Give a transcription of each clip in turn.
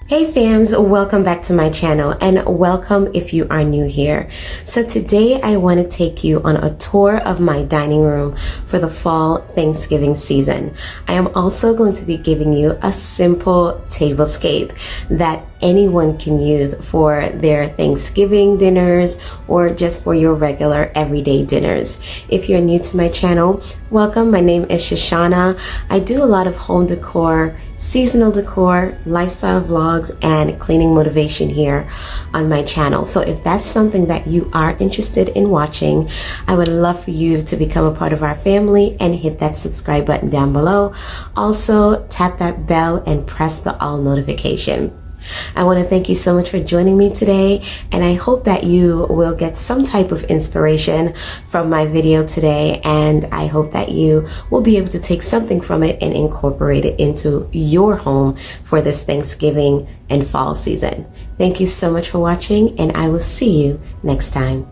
Hey fams, welcome back to my channel and welcome if you are new here. So today I want to take you on a tour of my dining room for the fall Thanksgiving season. I am also going to be giving you a simple tablescape that anyone can use for their Thanksgiving dinners or just for your regular everyday dinners. If you're new to my channel, welcome. My name is Shushana. I do a lot of home decor, seasonal decor, lifestyle vlogs, and cleaning motivation here on my channel. So if that's something that you are interested in watching, I would love for you to become a part of our family and hit that subscribe button down below. Also, tap that bell and press the all notification. I want to thank you so much for joining me today, and I hope that you will get some type of inspiration from my video today, and I hope that you will be able to take something from it and incorporate it into your home for this Thanksgiving and fall season. Thank you so much for watching, and I will see you next time.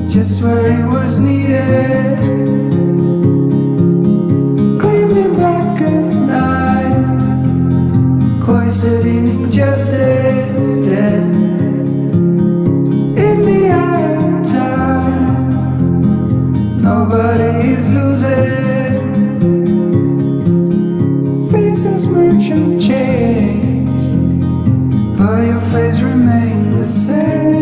Just where he was needed, gleaming black as night, cloistered in injustice, dead in the eye of time. Nobody is losing, faces merge and change, but your face remains the same.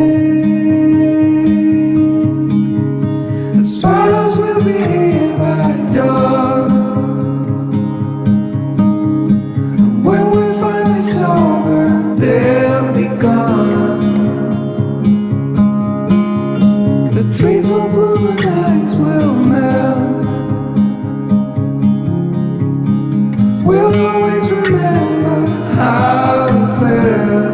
Swallows will be here by dawn, and when we're finally sober, they'll be gone. The trees will bloom and ice will melt. We'll always remember how we felt.